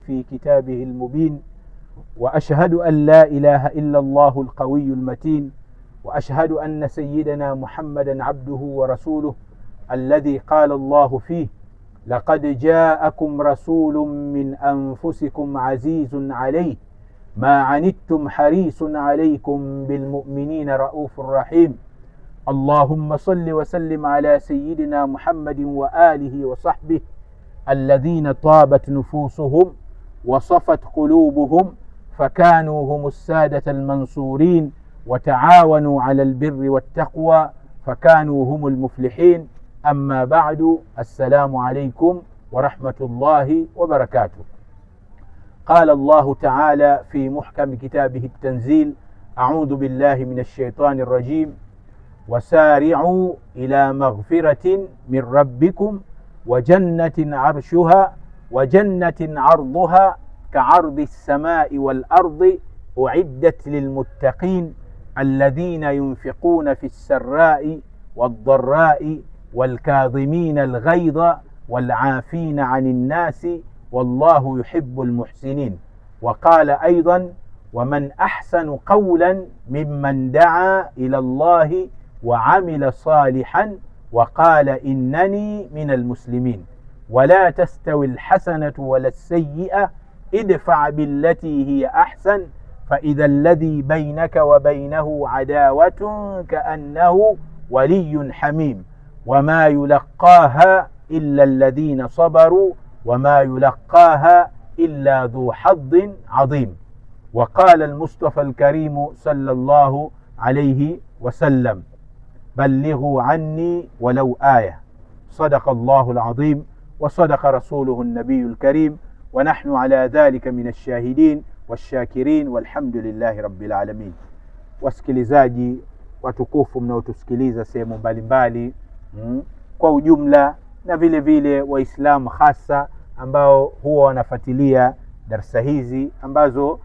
في كتابه المبين، وأشهد أن لا إله إلا الله القوي المتين، وأشهد أن سيدنا محمدا عبده ورسوله الذي قال الله فيه: لقد جاءكم رسول من أنفسكم عزيز عليه ما عنتم حريص عليكم بالمؤمنين رؤوف رحيم. اللهم صل وسلم على سيدنا محمد وآله وصحبه الذين طابت نفوسهم وصفت قلوبهم فكانوا هم السادة المنصورين، وتعاونوا على البر والتقوى فكانوا هم المفلحين. أما بعد، السلام عليكم ورحمة الله وبركاته. قال الله تعالى في محكم كتابه التنزيل: أعوذ بالله من الشيطان الرجيم: وسارعوا إلى مغفرة من ربكم وجنة عرضها كعرض السماء والأرض أعدت للمتقين الذين ينفقون في السراء والضراء والكاظمين الغيظ والعافين عن الناس والله يحب المحسنين. وقال أيضا: ومن أحسن قولا ممن دعا إلى الله وعمل صالحا وقال إنني من المسلمين. ولا تستوي الحسنة ولا السيئة ادفع بالتي هي أحسن فإذا الذي بينك وبينه عداوة كأنه ولي حميم وما يلقاها إلا الذين صبروا وما يلقاها إلا ذو حظ عظيم. وقال المصطفى الكريم صلى الله عليه وسلم: بلغوا عني ولو آية. صدق الله العظيم وصدق رسوله النبي الكريم، ونحن على ذلك من الشاهدين والشاكرين والhamdu lillahi rabbil alamin. Wasikilizaji watukufu mnaotusikiliza sehemu mbalimbali kwa ujumla, na vile vile Waislamu hasa ambao huwa wanafuatilia darasa hizi ambazo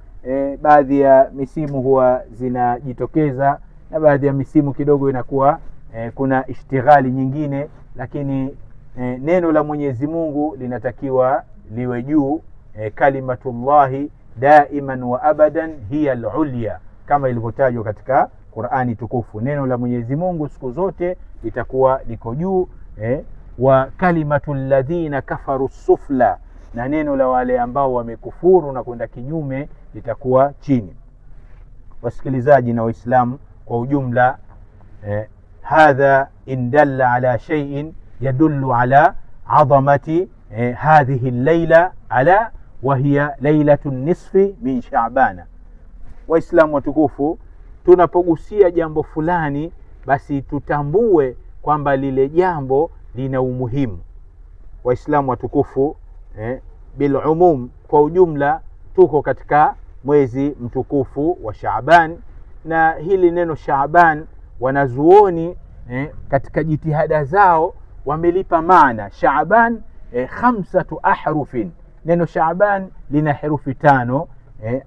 baadhi ya misimu huwa zinajitokeza na baadhi ya misimu kidogo inakuwa kuna ishtighali nyingine, lakini neno la Mwenyezi Mungu linatakiwa liwe juu. Kalimatullahi daiman wa abadan hiya al-ulya, kama ilivyotajwa katika Qur'ani tukufu. Neno la Mwenyezi Mungu siku zote litakuwa liko juu, wa kalimatul ladhina kafaru sufla, na neno la wale ambao wamekufuru na kwenda kinyume litakuwa chini. Wasikilizaji na Waislamu kwa ujumla, hadha in dalla ala shay'in yadullu ala azamati hadhihi al-layla ala wa hiya laylatun nisfi min Sha'bana. Waislamu watukufu, tunapogusia jambo fulani basi tutambue kwamba lile jambo lina umuhimu. Waislamu watukufu, bil umum, kwa ujumla tuko katika mwezi mtukufu wa Shaaban, na hili neno Shaaban wanazuoni katika jitihada zao wamelipa maana. Shaaban 5 ahrufin. Neno Shaaban lina herufi 5: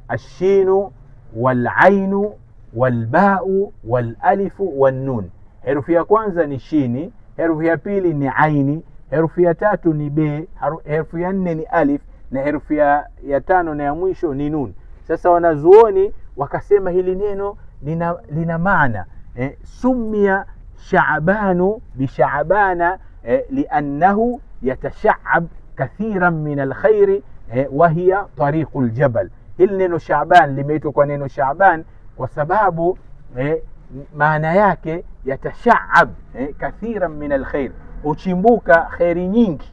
ashinu walainu walbau walalifu wannun. Herufi ya kwanza ni shini, herufi ya pili ni aini, herufi ya tatu ni be, herufi ya 4 ni alif, na herufi ya 5 na ya mwisho ni nun. Sasa wanazuoni wakasema hili neno lina maana. Sumia Shaabanu bishaabana liannahu yatasha'ab kathiran min alkhairi wa hiya tariqul jabal. Hili neno Shaaban limeitwa kwa neno Shaaban kwa sababu maana yake yatasha'ab kathiran min alkhair, uchimbuka khairi nyingi.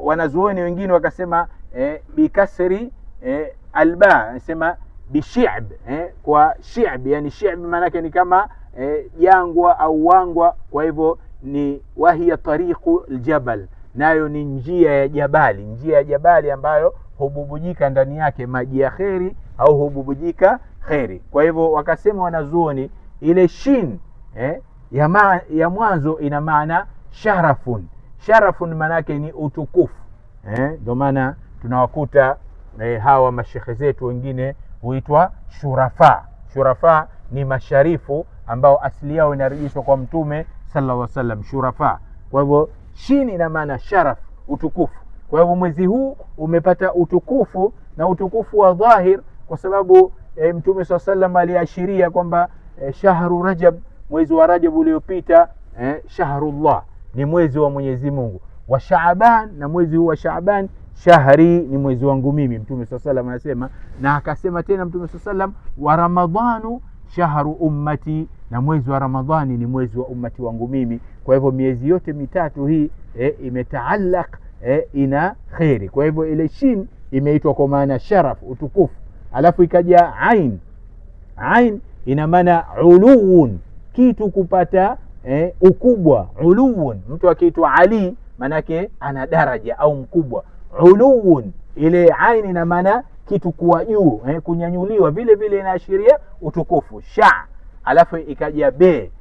Wanazuoni wengine wakasema bikasri alba, anasema bishib, kwa shib, yani shib maana yake ni kama jangwa au wangwa. Kwa hivyo ni wahiya tariqu aljabal, nayo ni njia ya jabali, njia ya jabali ambayo hububujika ndani yake maji ya kheri au hububujika kheri. Kwa hivyo wakasema wanazuoni ile shin ya mwanzo ina maana sharafun. Sharafun maana yake ni utukufu. Ndio maana tunawakuta hawa mashekhe zetu wengine huitwa shurafa. Shurafa ni masharifu ambao asili yao inarejeshwa kwa Mtume sallallahu alaihi wasallam, shurafa. Kwa hivyo shin ina maana sharaf, utukufu. Kwa hivyo mwezi huu umepata utukufu na utukufu wa dhahir, kwa sababu Mtume SAW aliashiria kwamba shahru Rajab, mwezi wa Rajab uliopita, shahrullah, ni mwezi wa Mwenyezi Mungu, wa Shaaban, na mwezi huu wa Shaaban shahri, ni mwezi wangu mimi. Mtume SAW anasema, na akasema tena Mtume SAW, wa Ramadhanu shahru ummati, na mwezi wa Ramadhani ni mwezi wa ummati wangu mimi. Kwa hivyo miezi yote mitatu hii imetaallaq, ina khairi. Kwa hivyo ile shin imeitwa kwa maana sharaf, utukufu. Alafu ikaja ain ina maana uluun, kitu kupata ukubwa. Uluun, mtu akiitwa Ali manake ana daraja au mkubwa. Uluun, ile ain ina maana kitu kuwa juu, kunyanyuliwa, vile vile inaashiria utukufu. Alafu ikaja be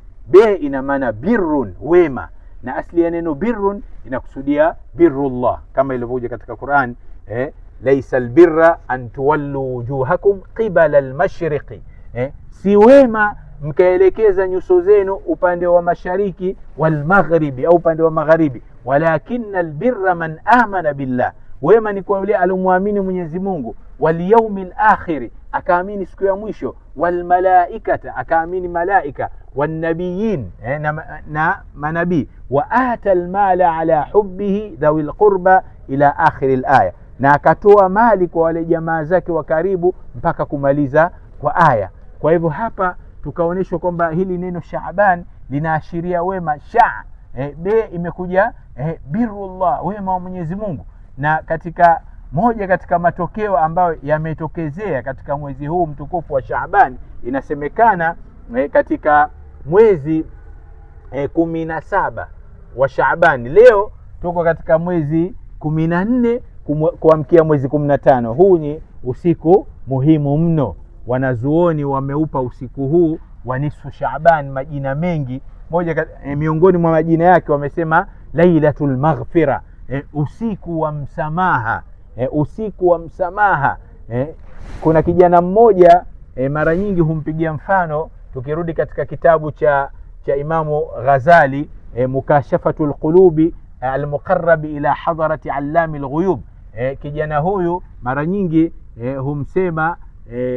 ina maana birrun, wema, na asli ya neno birrun inakusudia birrullah, kama ilivyokuja katika Qur'an, laysa albirra an tuwallu wujuhakum qibala almashriqi, si wema mkaelekeza nyuso zenu upande wa mashariki, wal maghribi, au upande wa magharibi, walakinna albirra man amana billah, wema ni kwa yule aliyomwamini Mwenyezi Mungu, wal yawmil akhir, akaamini siku ya mwisho, wal malaikata, akaamini malaika, wan nabiyin, na manabii, wa ata al mala ala hubbihi dhawil qurba ila akhir al aya, na akatoa mali kwa wale jamaa zake wa karibu mpaka kumaliza kwa aya. Kwa hivyo hapa tukaonyeshwa kwamba hili neno Shaaban linaashiria wema. Be imekuja birrullah, wema wa Mwenyezi Mungu. Na katika moja katika matokeo ambayo yametokezea katika mwezi huu mtukufu wa Shaaban, inasemekana katika mwezi 17 wa Shaaban, leo tuko katika mwezi 14 kuamkia mwezi 15. Huu ni usiku muhimu mno. Wanazuoni wameupa usiku huu wa nisfu Shaaban majina mengi. Moja miongoni mwa majina yake wamesema Lailatul Maghfira, usiku wa msamaha, usiku wa msamaha. Kuna kijana mmoja mara nyingi humpigia mfano, tukirudi katika kitabu cha Imamu Ghazali, Mukashafatul Qulubi al-Muqarrab ila hadarati allami al-ghuyub, kijana huyu mara nyingi humsema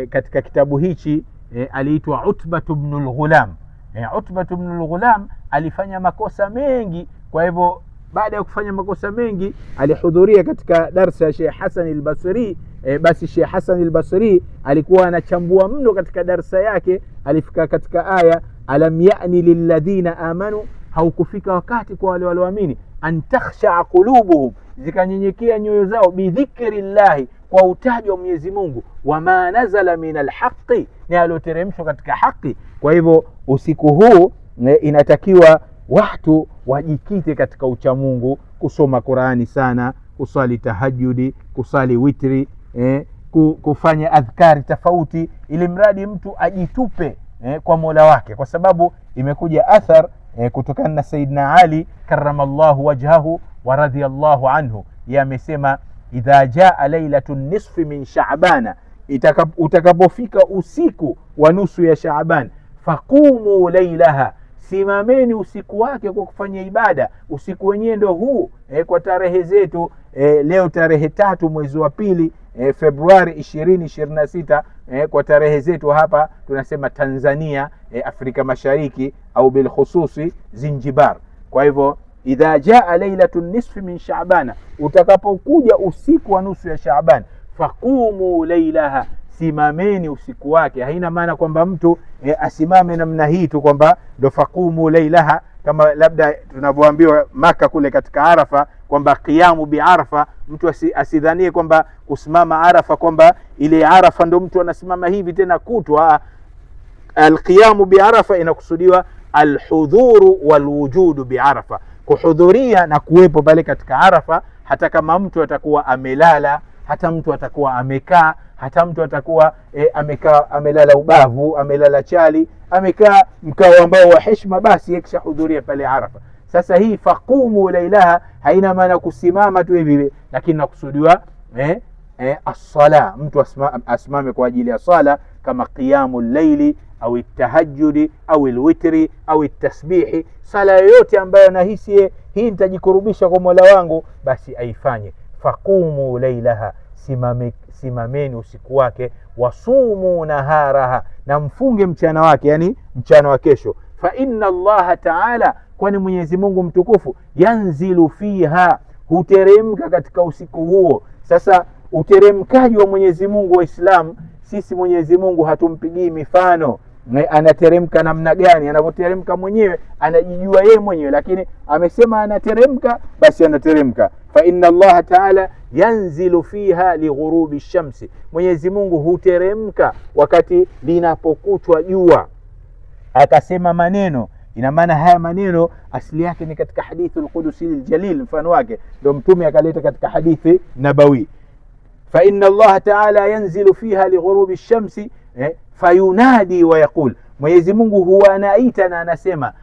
katika kitabu hichi, aliitwa Utbah ibn al-Ghulam. Utbah ibn al-Ghulam alifanya makosa mengi. Kwa hivyo baada ya kufanya makosa mengi alihudhuria katika darsa ya Sheikh Hassan al-Basri. Basi Sheikh Hassan al-Basri alikuwa anachambua mno katika darsa yake. Alifika katika aya, alam ya'ni lilladhina amanu, haukufika wakati kwa wale walioamini, an takhsha qulubuhum, zikanyenyekea nyoyo zao, bidhikrillahi, kwa utaji wa Mwenyezi Mungu, wama nazala minal haqqi, ni alioteremshwa katika haki. Kwa hivyo usiku huu inatakiwa watu wajikite katika ucha Mungu, kusoma Qur'ani sana, kusali tahajjudi, kusali witri, kufanya adhkari tofauti, ili mradi mtu ajitupe kwa Mola wake, kwa sababu imekuja athar kutokana na Sayyidina Ali karramallahu wajhahu wa radhiyallahu anhu, yamesema idha jaa lailatun nisfi min Shaabana, utakapofika usiku wa nusu ya Shaaban, faqumu lailaha, simameni usiku wake kwa kufanya ibada. Usiku wenyewe ndio huu. Kwa tarehe zetu leo tarehe 3 mwezi wa pili, Februari 2026, kwa tarehe zetu hapa tunasema Tanzania, Afrika Mashariki, au bil khususi Zinjibar. Kwa hivyo idha jaa lailatun nisfi min Shaabana, utakapokuja usiku wa nusu ya Shaaban, faqumu lailaha, simameni usiku wake. Haina maana kwamba mtu asimame namna hii tu kwamba ndo faqumu lailaha, kama labda tunavyoambiwa Maka kule katika Arafa kwamba qiyamu bi Arafa. Mtu asidhanie kwamba kusimama Arafa kwamba ile Arafa ndo mtu anasimama hivi tena kutwa. Alqiyamu bi Arafa inakusudiwa alhudhuru walwujudu bi Arafa, kuhudhuria na kuwepo pale katika Arafa, hata kama mtu atakuwa amelala, hata mtu atakuwa amekaa, hata mtu atakuwa amekaa, amelala ubavu, amelala chali, amekaa mkao ambao wa heshima, basi yakishahudhuria pale Arafa. Sasa hii faqumu lailaha haina maana kusimama tu hivi, lakini nakusudiwa as-sala, mtu asimame kwa ajili ya sala, kama qiyamul layli au at-tahajjudi au al-witri au at-tasbihi. Sala yoyote ambayo nahisi hii nitajikurubisha kwa Mola wangu, basi aifanye. faqumu laylaha, simameni usiku wake, wasumu naharaha, na mfunge mchana wake, yani mchana wa kesho. Fa inna Allah ta'ala, kwani Mwenyezi Mungu mtukufu, yanzilu fiha, huteremka katika usiku huo. Sasa uteremkaji wa Mwenyezi Mungu, Waislamu, sisi Mwenyezi Mungu hatumpigii mifano anateremka namna gani. Anapoteremka mwenyewe anajijua yeye mwenyewe, lakini amesema anateremka, basi anateremka. Fa inna Allah ta'ala yanzilu fiha lighurubi shamsi, Mwenyezi Mungu huteremka wakati linapokuchwa jua. Akasema maneno, ina maana haya maneno asili yake ni katika hadithul qudusi aljalil, mfano wake ndio mtume akaleta katika hadithi nabawi. Fa inna Allah ta'ala yanzilu fiha lighurubi shamsi fayunadi wa yaqul, Mwenyezi Mungu huwa anaita na anasema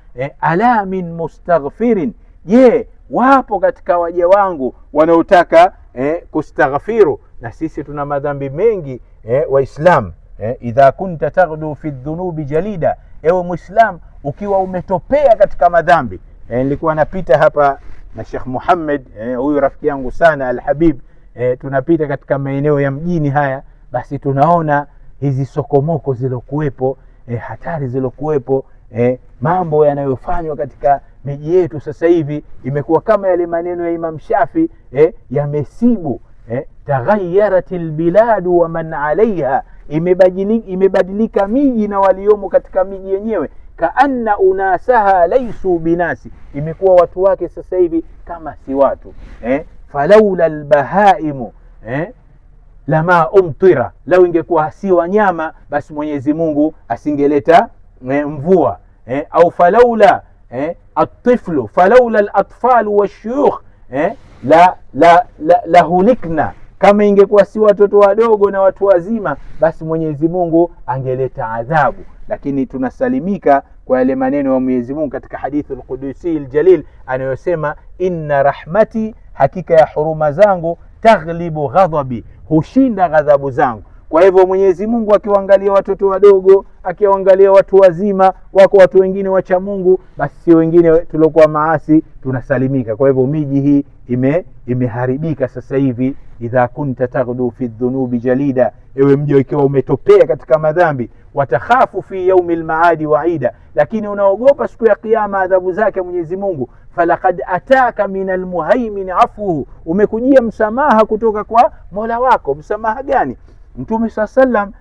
ala min mustaghfirin, je, wapo katika waja wangu wanaotaka kustaghfiru. Na sisi tuna madhambi mengi Waislamu. Idha kunta taghdu fi dhunubi jalida, ewe Muislam ukiwa umetopea katika madhambi. Nilikuwa napita hapa na Sheikh Muhammad, huyu rafiki yangu sana Alhabib, tunapita katika maeneo ya mjini haya, basi tunaona hizi sokomoko zilokuwepo, hatari zilokuwepo, mambo yanayofanywa katika miji yetu sasa hivi imekuwa kama yale maneno ya Imam Shafi yamesibu, taghayyaratil biladu wa man alaiha, imebadilika miji na waliomo katika miji yenyewe, kaanna unasaha laysu binasi, imekuwa watu wake sasa hivi kama si watu. Falaula albahaimu lama umtira, lau ingekuwa si wanyama basi Mwenyezi Mungu asingeleta mvua. Au falaula at-tiflu, falaula al-atfalu wash-shuyukh la hulikna, kama ingekuwa si watoto wadogo na watu wazima basi Mwenyezi Mungu angeleta adhabu. Lakini tunasalimika kwa yale maneno ya Mwenyezi Mungu katika hadithi al-Qudusi al-Jalil anayosema, inna rahmati, hakika ya huruma zangu, taghlibu ghadhabi, hushinda ghadhabu zangu. Kwa hivyo Mwenyezi Mungu akiwaangalia watoto wadogo, akiwaangalia watu wazima, wako watu wengine wacha Mungu, basi si wengine tuliokuwa maasi tunasalimika. Kwa hivyo miji hii imeharibika sasa hivi. Idha kunta taghdu fi dhunubi jalida, ewe mji ukiwa umetopea katika madhambi, watakhafu fi yaumil maadi waida, lakini unaogopa siku ya kiyama adhabu zake Mwenyezi Mungu. Falaqad ataka minal muhaimin afuhu, umekujia msamaha kutoka kwa Mola wako. Msamaha gani? Mtume sallam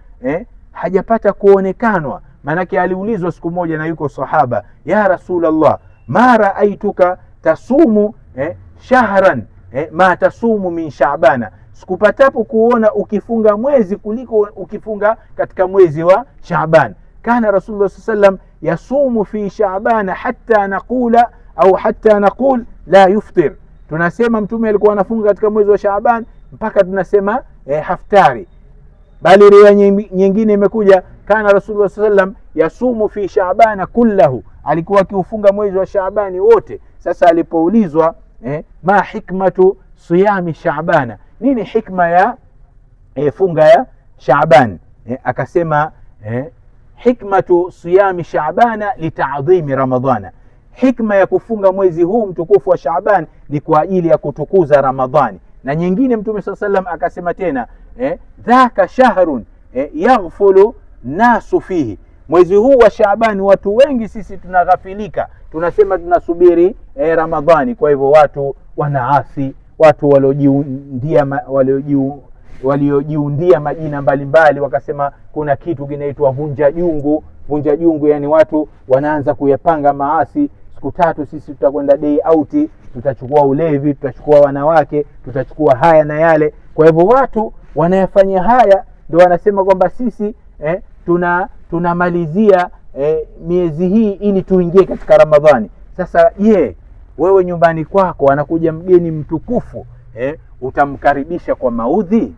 hajapata kuonekanwa, manake aliulizwa siku moja na yuko sahaba, ya Rasulullah, ma raaituka tasumu shahran ma tasumu min Shaabana, sikupatapo kuona ukifunga mwezi kuliko ukifunga katika mwezi wa Shaaban. Kana Rasulullah sallam yasumu fi Shaabana hatta naqula au hatta naqul la yuftir, tunasema mtume alikuwa anafunga katika mwezi wa Shaaban mpaka tunasema haftari. Bali riwaya nyingine imekuja, kana Rasulullah sallam yasumu fi Shaabana kullahu, alikuwa akiufunga mwezi wa Shaabani wote. Sasa alipoulizwa ma hikmatu siyami Shaabana, nini hikma ya funga ya Shaaban, akasema hikmatu siyami Shaabana lita'dhimi Ramadhana, hikma ya kufunga mwezi huu mtukufu wa Shaaban ni kwa ajili ya kutukuza Ramadhani. Na nyingine Mtume sallam akasema tena, dhaka shahrun yaghfulu nasu fihi, mwezi huu wa Shaaban watu wengi sisi tunaghafilika, tunasema tunasubiri Ramadhani. Kwa hivyo watu wanaasi, watu waliojiundia majina mbalimbali, wakasema kuna kitu kinaitwa vunja jungu. Vunja jungu yani watu wanaanza kuyapanga maasi, siku 3 sisi tutakwenda day out, tutachukua ulevi, tutachukua wanawake, tutachukua haya na yale. Kwa hivyo watu wanayafanya haya, ndio wanasema kwamba sisi tunamalizia miezi hii ili tuingie katika Ramadhani. Sasa wewe nyumbani kwako anakuja mgeni mtukufu, utamkaribisha kwa maudhi?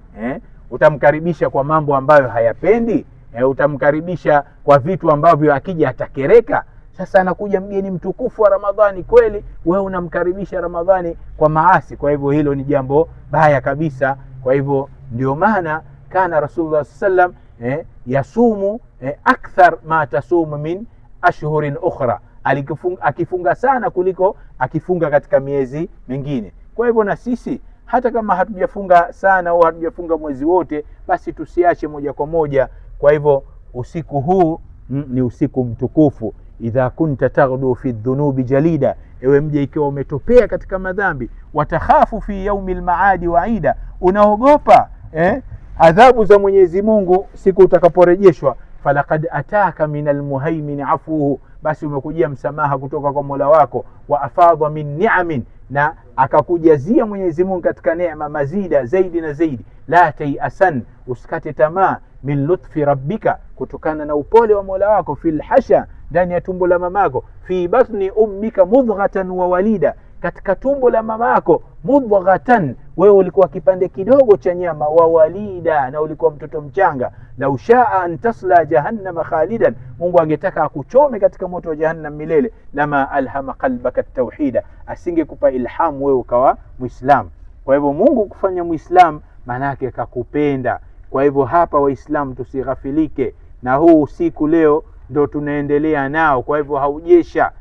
Utamkaribisha kwa mambo ambayo hayapendi? Utamkaribisha kwa vitu ambavyo akija atakereka? Sasa anakuja mgeni mtukufu wa Ramadhani, kweli wewe unamkaribisha Ramadhani kwa maasi. Kwa hivyo hilo ni jambo baya kabisa. Kwa hivyo ndio maana kana Rasulullah sallam yasumu akthar ma tasumu min ashhurin ukhra, akifunga sana kuliko akifunga katika miezi mingine. Kwa hivyo na sisi hata kama hatujafunga sana au hatujafunga mwezi wote, basi tusiache moja kwa moja. Kwa hivyo usiku huu ni usiku mtukufu. Idha kunta taghdu fi dhunubi jalida, ewe mje ikiwa umetopea katika madhambi, watakhafu fi yaumi almaadi waida, unaogopa adhabu za Mwenyezi Mungu siku utakaporejeshwa, falaqad ataka min almuhaimin afuhu, basi umekujia msamaha kutoka kwa Mola wako, wa afadha min ni'amin, na akakujazia Mwenyezi Mungu katika neema mazida zaidi na zaidi. La tayasan, usikate tamaa, min lutfi rabbika, kutokana na upole wa Mola wako, fil hasha, ndani ya tumbo la mamako, fi batni ummika mudghatan wa walida, katika tumbo la mamako, mudghatan, wewe ulikuwa kipande kidogo cha nyama, wa walida, na ulikuwa mtoto mchanga. Lau shaa an tasla jahannama khalidan, Mungu angetaka akuchome katika moto wa jahannam milele, lama alhama qalbaka tauhida, asingekupa ilhamu wewe ukawa Muislam. Kwa hivyo Mungu kufanya Muislam maana yake kakupenda. Kwa hivyo hapa Waislamu tusighafilike na huu usiku, leo ndo tunaendelea nao. Kwa hivyo haujesha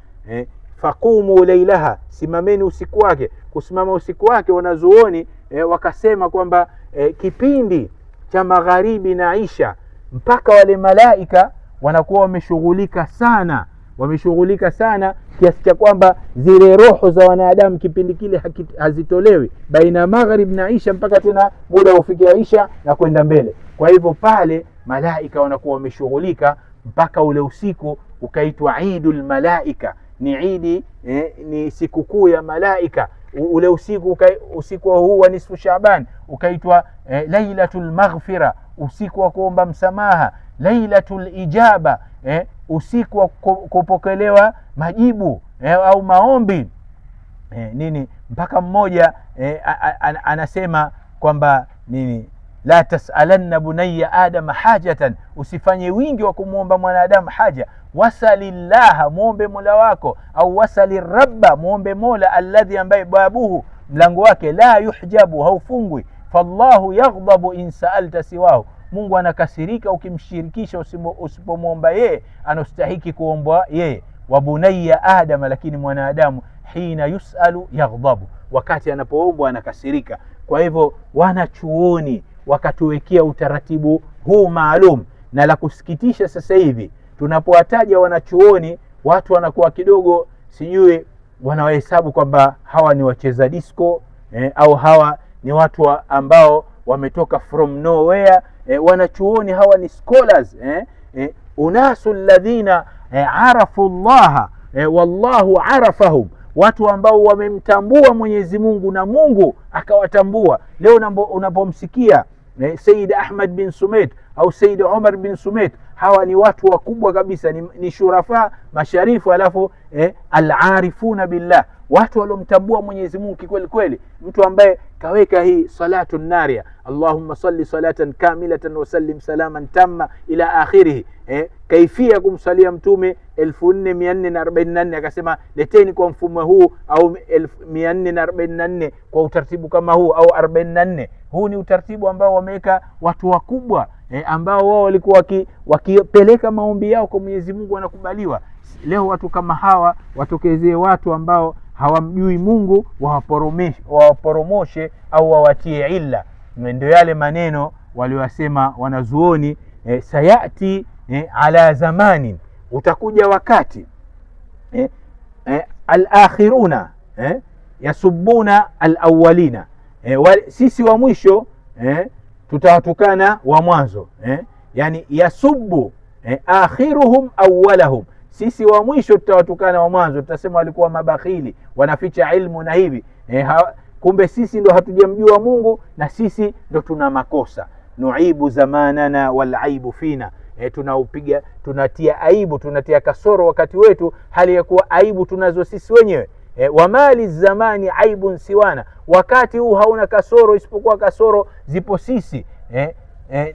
faqumu lailaha, simameni usiku wake. Kusimama usiku wake, wanazuoni wakasema kwamba kipindi cha magharibi na isha, mpaka wale malaika wanakuwa wameshughulika sana kiasi cha kwamba zile roho za wanadamu kipindi kile hazitolewi baina maghrib na isha, mpaka tena muda ufikia isha na kwenda mbele. Kwa hivyo pale malaika wanakuwa wameshughulika mpaka ule usiku ukaitwa Eidul Malaika, ni idi, ni sikukuu ya malaika. Ule usiku huu wa nisfu Shaaban ukaitwa Lailatul Maghfira, usiku wa kuomba msamaha. Lailatul Ijaba, usiku wa kupokelewa majibu au maombi. Nini mpaka mmoja anasema kwamba nini, la tasalanna bunayya adama hajatan, usifanye wingi wa kumuomba mwanadamu haja. Wasalillaha, muombe Mola wako, au wasali rabba, muombe Mola, alladhi, ambaye babuhu, mlango wake, la yuhjabu, haufungwi. Fallahu yaghdabu in sa'alta siwahu, Mungu anakasirika ukimshirikisha, usipomuomba yeye anastahiki kuombwa yeye. Wa bunayya adama, lakini mwanadamu, hina yusalu yaghdabu, wakati anapoombwa anakasirika. Kwa hivyo wanachuoni wakatuwekea utaratibu huu maalum, na la kusikitisha sasa hivi tunapowataja wanachuoni, watu wanakuwa kidogo sijui wanawahesabu kwamba hawa ni wacheza disco au hawa ni watu ambao wametoka from nowhere. Wanachuoni hawa ni scholars, unasu alladhina arafu Allah wallahu arafahum, watu ambao wamemtambua Mwenyezi Mungu na Mungu akawatambua. Leo unapomsikia Sayyid Ahmad bin Sumait au Sayyid Umar bin Sumait, hawa ni watu wakubwa kabisa, ni shurafa masharifu, alafu al-arifuna billah, watu waliomtambua Mwenyezi Mungu kikweli kweli. Mtu ambaye kaweka hii salatu naria, Allahumma salli salatan kamilatan wa sallim salaman tamma ila akhirih, kaifia kumsalia mtume 1444, akasema leteni kwa mfumo huu, au 1444 kwa utaratibu kama huu, au 44. Huu ni utaratibu ambao wameweka watu wakubwa ambao wao walikuwa wakipeleka maombi yao kwa Mwenyezi Mungu wanakubaliwa. Leo watu kama hawa watokezee watu ambao hawamjui Mungu, wawaporomoshe au wawatie illa. Ndio yale maneno waliwasema wanazuoni, sayati ala zamani, utakuja wakati al-akhiruna yasubuna al-awwalina, sisi wa mwisho tutawatukana wa mwanzo, yani yasubbu akhiruhum awwalahum, sisi wa mwisho tutawatukana wa mwanzo, tutasema walikuwa mabakhili, wanaficha ilmu na hivi. Kumbe sisi ndo hatujamjua Mungu na sisi ndo tuna makosa. Nuibu zamanana wal aibu fina, tunaupiga, tunatia aibu, tunatia kasoro wakati wetu, hali ya kuwa aibu tunazo sisi wenyewe. Wa mali zamani aibun siwana, wakati huu hauna kasoro isipokuwa kasoro zipo sisi.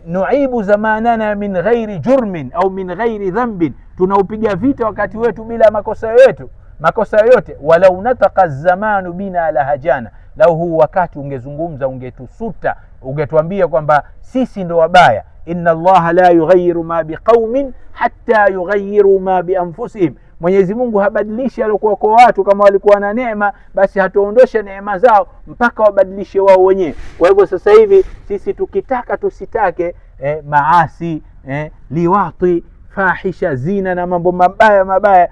Nuibu zamanana min ghairi jurmin au min ghairi dhanbin, tunaupiga vita wakati wetu bila makosa yote. Walau nataka zamanu bina lahajana, lau huu wakati ungezungumza ungetusuta, ungetuambia kwamba sisi ndo wabaya. Inna Allaha la yughayyiru ma biqaumin hatta yughayyiru ma bi anfusihim, Mwenyezi Mungu habadilishi alikuwa kwa watu. Kama walikuwa na neema, basi hatuondosha neema zao mpaka wabadilishe wao wenyewe. Kwa hivyo sasa hivi sisi tukitaka tusitake, maasi, liwati, fahisha, zina na mambo mabaya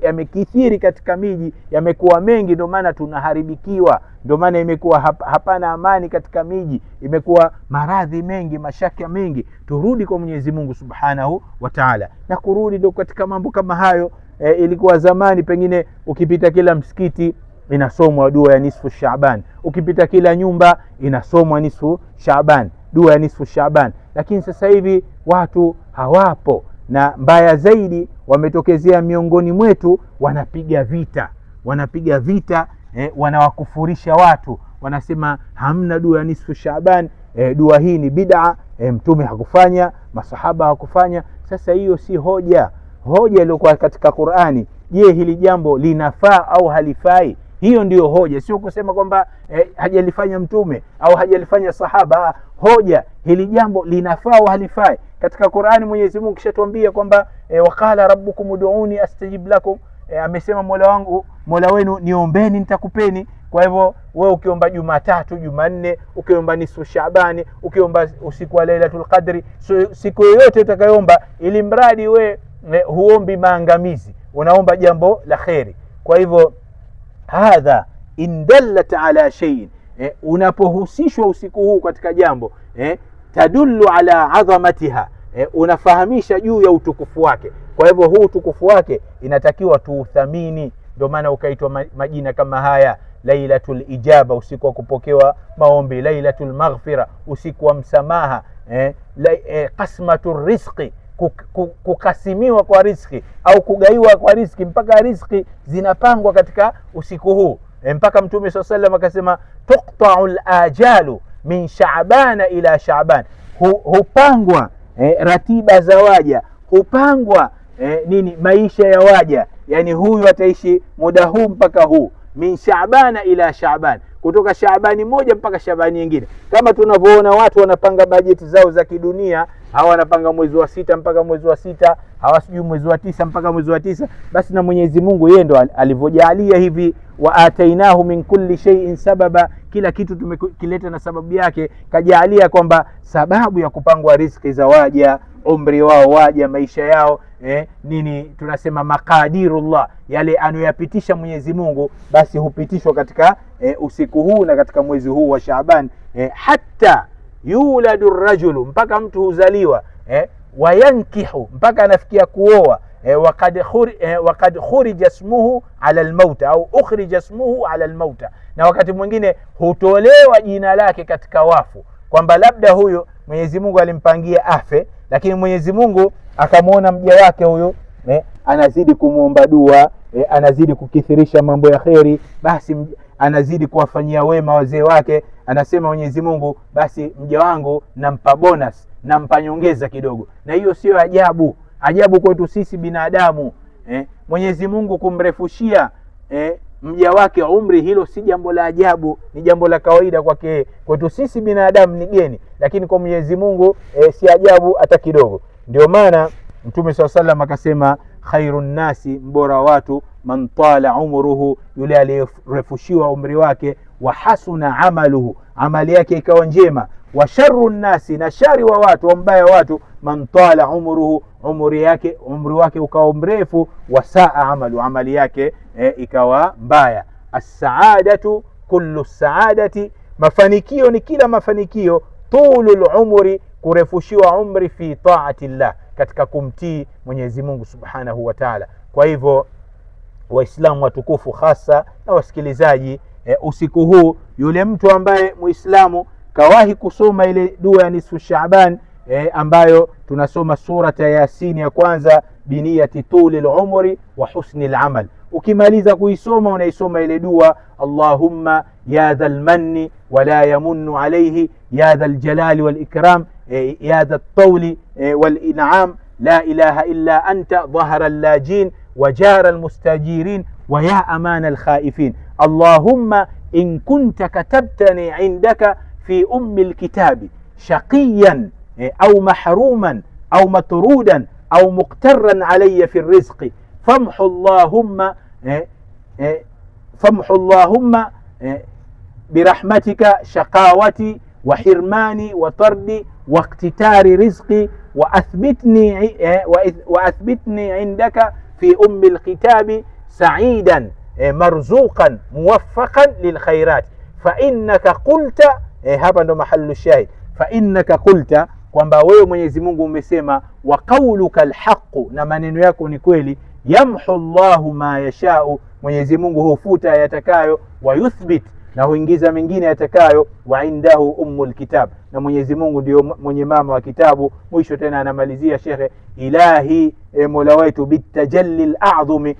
yamekithiri katika miji, yamekuwa mengi. Ndio maana tunaharibikiwa, ndio maana imekuwa hapana amani katika miji, imekuwa maradhi mengi, mashaka mengi. Turudi kwa Mwenyezi Mungu Subhanahu wa Ta'ala, na kurudi ndio katika mambo kama hayo. Ilikuwa zamani pengine ukipita kila msikiti inasomwa dua ya nisfu Shaaban, ukipita kila nyumba inasomwa nisfu Shaaban, dua ya nisfu Shaaban. Lakini sasa hivi watu hawapo, na mbaya zaidi wametokezea miongoni mwetu, wanapiga vita, wanawakufurisha watu, wanasema hamna dua ya nisfu Shaaban, dua hii ni bid'a, mtume hakufanya, masahaba hakufanya. Sasa hiyo si hoja iliyokuwa katika Qur'ani. Je, hili jambo linafaa au halifai? Hiyo ndiyo hoja, sio kusema kwamba hajalifanya mtume au hajalifanya sahaba. Hoja, hili jambo linafaa au halifai. Katika Qur'ani Mwenyezi Mungu kishatuambia kwamba waqala rabbukum ud'uni astajib lakum, amesema Mola wenu niombeni nitakupeni. Kwa hivyo wewe ukiomba Jumatatu, Jumanne, ukiomba nisfu Shaabani, ukiomba usiku wa Lailatul Qadri, siku yoyote utakayoomba, ili mradi we huombi maangamizi, unaomba jambo la kheri. Kwa hivyo hadha indallat ala shay'in, unapohusishwa usiku huu katika jambo, tadullu ala adhamatiha, unafahamisha juu ya utukufu wake. Kwa hivyo huu utukufu wake inatakiwa tuuthamini. Ndio maana ukaitwa majina kama haya: Lailatul Ijaba, usiku wa kupokewa maombi; Lailatul Maghfira, usiku wa msamaha; Qasmatur Rizqi, kukasimiwa kwa riziki au kugaiwa kwa riziki, mpaka riziki zinapangwa katika usiku huu. Mpaka Mtume SAW sallam akasema tuqta'ul ajalu min Shaabana ila Shaaban, hupangwa ratiba za waja, hupangwa maisha ya waja, yani huyu ataishi muda huu mpaka huu, min Shaabana ila Shaaban, kutoka Shaabani moja mpaka Shaabani nyingine. Kama tunavyoona watu wanapanga bajeti zao za kidunia, hawa wanapanga mwezi wa 6 mpaka mwezi wa 6, hawa sijui mwezi wa 9 mpaka mwezi wa 9. Basi na Mwenyezi Mungu yeye ndo alivyojalia hivi, wa atainahu min kulli shay'in sababa, kila kitu tumekileta na sababu yake. Kajalia kwamba sababu ya kupangwa riziki za waja, umri wao waja, maisha yao, tunasema maqadirullah, yale anoyapitisha Mwenyezi Mungu, basi hupitishwa katika usiku huu na katika mwezi huu wa Shaaban. Hatta yuladu rajulu, mpaka mtu huzaliwa, wayankihu, mpaka anafikia kuoa, waqad khurija ismuhu ala almauta au ukhrija ismuhu ala almauta, na wakati mwingine hutolewa jina lake katika wafu, kwamba labda huyo Mwenyezi Mungu alimpangia afe, lakini Mwenyezi Mungu akamwona mja wake huyo anazidi kumuomba dua, anazidi kukithirisha mambo ya kheri, basi anazidi kuwafanyia wema wazee wake. Anasema Mwenyezi Mungu, basi mja wangu nampa bonus, nampa nyongeza kidogo. Na hiyo sio ajabu kwetu sisi binadamu. Mwenyezi Mungu kumrefushia mja wake umri, hilo si jambo la ajabu, ni jambo la kawaida kwake. Kwetu sisi binadamu ni geni, lakini kwa Mwenyezi Mungu si ajabu hata kidogo. Ndio maana Mtume SAW akasema khairun nasi, mbora watu, man tala umruhu, yule aliyerefushiwa umri wake, wa hasuna amaluhu, amali yake ikawa njema, wa sharrun nasi, na shari wa watu, mbaya watu, man tala umruhu, umri wake ukawa mrefu, wa saa amalu, amali yake ikawa mbaya. As-saadatu kullu saadati, mafanikio ni kila mafanikio, tulul umri, kurefushiwa umri, fi taati llah, katika kumtii Mwenyezi Mungu Subhanahu wa Ta'ala. Kwa hivyo Waislamu watukufu, hasa na wasikilizaji, usiku huu yule mtu ambaye Muislamu kawahi kusoma ile dua ya nisfu Shaaban, ambayo tunasoma surata Yasin ya kwanza, biniyati tulil umri wa husnil amal. Ukimaliza kuisoma unaisoma ile dua, Allahumma ya dhal manni wa la yamunnu alayhi, ya dhal jalali wal ikram, ya dhal tawli wal in'am, la ilaha illa anta dhahara allajin wa jara almustajirin wa ya amana alkhaifin. Allahumma in kunta katabtani indaka fi ummi alkitabi shaqiyan au mahruman au matrudan au muqtarran alayya fi الرزق famhu Allahumma birahmatika shaqawati wa hirmani wa tardi wa iktitari rizqi wa athbitni indaka fi ummi alkitabi sa'idan marzuqan muwaffaqan lilkhairat fa innaka qulta, hapa ndo mahallu shahid, fa innaka qulta, kwamba wewe Mwenyezi Mungu umesema, wa qawluka alhaqu, na maneno yako ni kweli, yamhu Allahu ma yashau, Mwenyezi Mungu hufuta yatakayo, wa yuthbit, na huingiza mengine yatakayo, wa indahu ummul kitab, na Mwenyezi Mungu ndio mwenye mama wa kitabu. Mwisho tena anamalizia shekhe, ilahi, mola wetu, bitajalli al-a'zumi,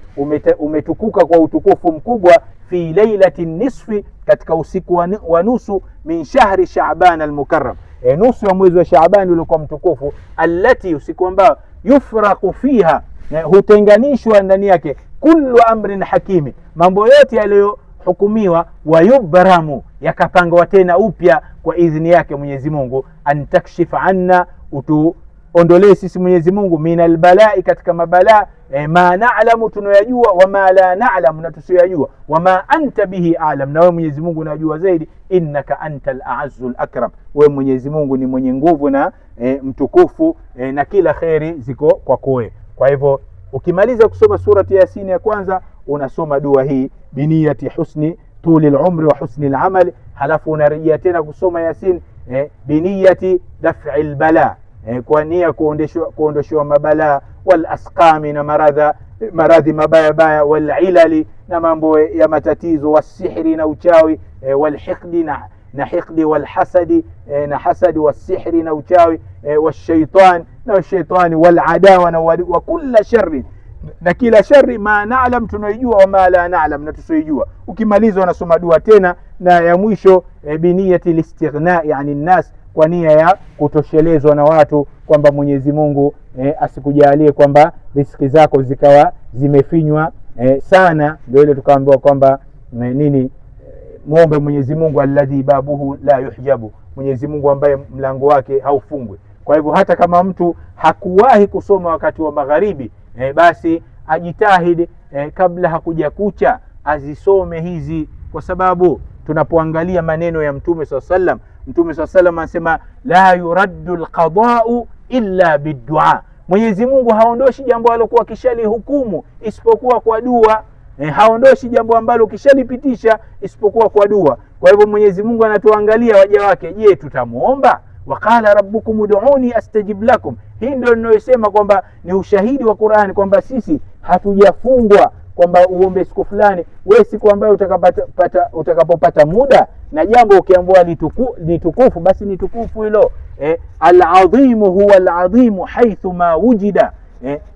umetukuka kwa utukufu mkubwa, fi lailati nisfi, katika usiku wa nusu, min shahri Shaaban al-mukarram, nusu ya mwezi wa Shaaban uliokuwa mtukufu, allati, usiku ambao, yufraqu fiha, hutenganishwa ndani yake, kullu amrin hakimi, mambo yote yaliyohukumiwa, wa yubramu, yakapangwa tena upya kwa idhini yake Mwenyezi Mungu, antakshifa anna, utuondolee sisi Mwenyezi Mungu, minal balai, katika mabala, ma na'lamu, tunayajua, wa ma la na'lam, na tusiyajua, wa ma anta bihi a'lam, na wewe Mwenyezi Mungu unajua zaidi, innaka antal a'azzul akram, wewe Mwenyezi Mungu ni mwenye nguvu na mtukufu, na kila khairi ziko kwako wewe. Kwa hivyo ukimaliza kusoma surati Yasin ya kwanza, unasoma dua hii, biniyati husni tuli al-umri wa husni al-amal, halafu unarejea tena kusoma Yasin biniyati daf'i al-bala, kwa nia kuondoshwa mabala, wal asqami, na maradhi mabaya baya, wal ilali, na mambo ya matatizo, wasihri, na uchawi, wal hiqdi, na hiqdi, wal hasadi, na hasadi, wasihri, na uchawi, washaitan, na shaitani, wal adawa, na wa kulla sharri, na kila shari, ma na'lam, tunayojua, wa ma la na'lam, na tusiyojua. Ukimaliza unasoma dua tena, na ya mwisho biniyati listighna'i 'anil nas, kwa nia ya kutoshelezwa na watu, kwamba Mwenyezi Mungu asikujalie kwamba riziki zako zikawa zimefinywa sana. Ndio ile tukaambiwa kwamba muombe Mwenyezi Mungu alladhi babuhu la yuhjabu, Mwenyezi Mungu ambaye mlango wake haufungwi. Kwa hivyo hata kama mtu hakuwahi kusoma wakati wa magharibi, basi ajitahidi kabla hakuja kucha azisome hizi, kwa sababu tunapoangalia maneno ya Mtume SAW, Mtume SAW anasema la yuraddu alqada'u illa biddu'a, Mwenyezi Mungu haondoshi jambo alilokuwa kishali hukumu isipokuwa kwa dua. Haondoshi jambo ambalo kishalipitisha isipokuwa kwa dua. Kwa hivyo Mwenyezi Mungu anatuangalia waja wake, je, tutamuomba? Waqala rabbukum ud'uni astajib lakum. Hii ndio ninayosema kwamba ni ushahidi wa Qur'ani kwamba sisi hatujafungwa kwamba uombe siku fulani. Wewe siku ambayo utakapopata muda na jambo ukiambiwa litukufu, basi ni tukufu hilo. Al-adhimu huwa al-adhimu haithu ma wujida.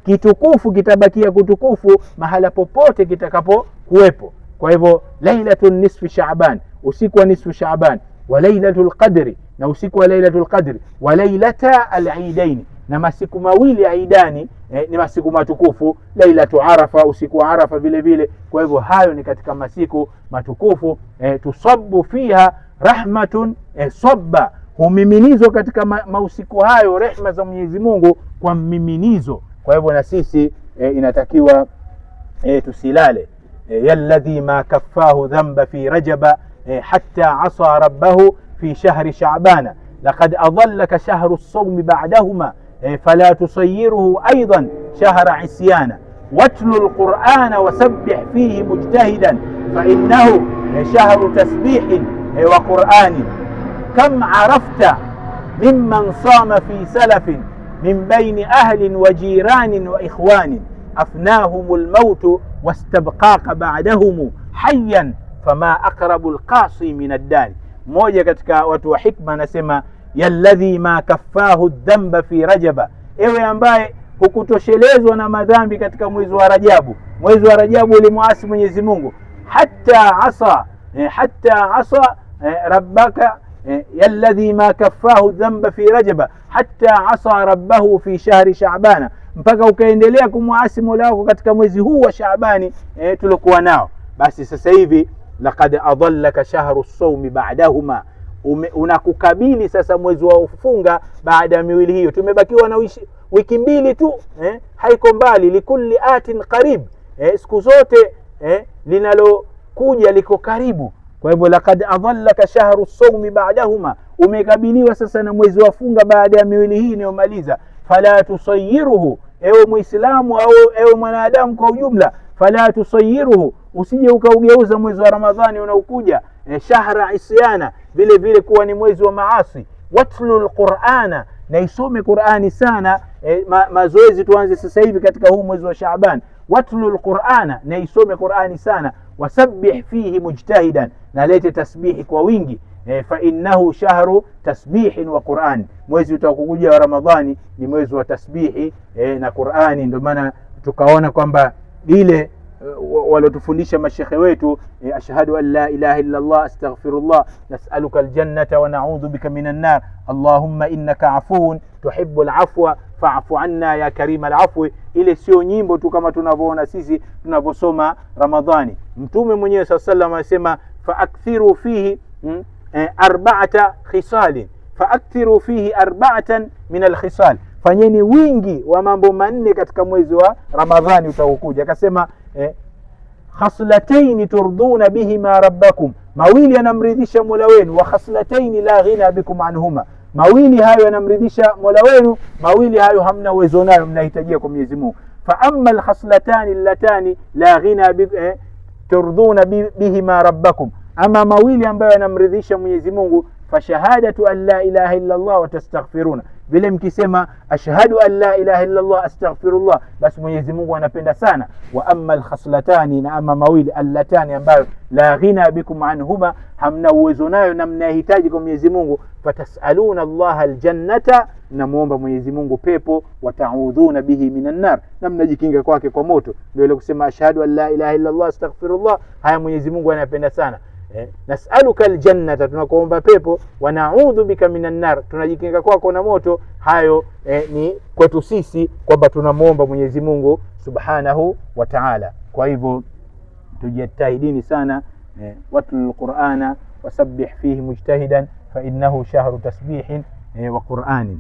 Kitukufu kitabakia kutukufu mahala popote kitakapo kuwepo. Kwa hivyo lailatul nisfi Shaaban, usiku wa nisfu Shaaban, wa lailatul qadri, na usiku wa lailatul qadri, wa lailata al-eidain, na masiku mawili aidani, ni masiku matukufu. Lailatu Arafa, usiku wa Arafa vile vile. Kwa hivyo hayo ni katika masiku matukufu. Tusabu fiha rahmatun sabba, humiminizwa katika mausiku hayo rehma za Mwenyezi Mungu kwa mmiminizo. Kwa hivyo na sisi inatakiwa tusilale. Yalladhi ma kaffahu dhanba fi rajaba hatta asa rabbahu fi shahri sha'bana laqad adallaka shahru as-sawm ba'dahuma fala tusayyiruhu aidan shahra isyana watlu al-Qur'ana wasabbih fihi mujtahidan fa innahu shahru tasbihin wa Qur'anin kam arafta mimman sama fi salafin min bayni ahlin wa jiranin wa ikhwanin afnahumul mautu wastabqaka ba'dahum hayyan fama aqrabul qasi min ad-dan. Mmoja katika watu wa hikma anasema yalladhi ma kaffahu dhanba fi rajaba, ewe ambaye hukutoshelezwa na madhambi katika mwezi wa Rajabu. Mwezi wa Rajabu ulimuasi Mwenyezi Mungu hatta asa rabbaka, yalladhi ma kaffahu dhanba fi rajaba hatta asa rabbahu fi shahri Sha'bana, mpaka ukaendelea kumuasi Mola wako katika mwezi huu wa Shaabani tulikuwa nao. Basi sasa hivi laqad adallaka shahru as-sawmi ba'dahuma, unakukabili sasa mwezi wa funga baada ya miwili hiyo. Tumebakiwa na wiki mbili tu, haiko mbali. Likulli atin qarib, siku zote linalokuja liko karibu. Kwa hivyo laqad adallaka shahru sawmi ba'dahuma, umekabiliwa sasa na mwezi wa funga baada ya miwili hii inayomaliza. Fala tusayiruhu, ewe muislamu au ewe mwanadamu kwa ujumla, fala tusayiruhu, usije ukaugeuza mwezi wa Ramadhani unaokuja shahra isyana, vile vile kuwa ni mwezi wa maasi. Watlul Qur'ana, na isome Qur'ani sana. Mazoezi tuanze sasa hivi katika huu mwezi wa Shaaban. Watlul Qur'ana, na isome Qur'ani sana. Wasabbih fihi mujtahidan, na lete tasbihi kwa wingi. Fa innahu shahru tasbihin wa Qur'an, mwezi utakokuja wa Ramadhani ni mwezi wa tasbihi na Qur'ani. Ndio maana tukaona kwamba ile walotufundisha mashekhe wetu, ashhadu an la ilaha illa Allah astaghfirullah nas'aluka aljannata wa na'udhu bika minan nar allahumma innaka afuwun tuhibbul afwa fa'fu anna ya karim alafwi. Ile sio nyimbo tu kama tunavyoona sisi tunaposoma Ramadhani. Mtume mwenyewe sallallahu alayhi wasallam asema fa'akthiru fihi arba'ata khisalin, fa'akthiru fihi arba'atan min alkhisal, fanyeni wingi wa mambo manne katika mwezi wa Ramadhani utakokuja. Akasema khaslatayn turduna bihima rabbakum, mawili yanamridhisha Mola wenu. Wa khaslatayn la ghina bikum anhuma, mawili hayo yanamridhisha Mola wenu, mawili hayo hamna uwezo nayo, mnahitajia kwa Mwenyezi Mungu. Fa amma alkhaslatani allatani la ghina turduna bihima rabbakum, ama mawili ambayo yanamridhisha Mwenyezi Mungu, fa shahadatu an la ilaha illa Allah wa tastaghfiruna, vile mkisema ashhadu an la ilaha illa Allah astaghfirullah, basi Mwenyezi Mungu anapenda sana. Wa amma alkhaslatani, na ama mawili allatani ambayo la ghina bikum anhuma, hamna uwezo nayo na mnahitaji kwa Mwenyezi Mungu, fatasaluna Allah aljannata, na muomba Mwenyezi Mungu pepo, wa ta'udhuna bihi minan nar, na mnajikinga kwake kwa moto. Ndio ile kusema ashhadu an la ilaha illa Allah astaghfirullah, haya Mwenyezi Mungu anapenda sana. Nas'aluka aljannata, tunakuomba pepo. Wa na'udhu bika minan nar, tunajikinga kwako na moto. Hayo ni kwetu sisi kwamba tunamuomba Mwenyezi Mungu subhanahu wa ta'ala. Kwa hivyo tujitahidini sana, watlul Qur'ana wasabbih fihi mujtahidan fa innahu shahru tasbihin wa Qur'anin.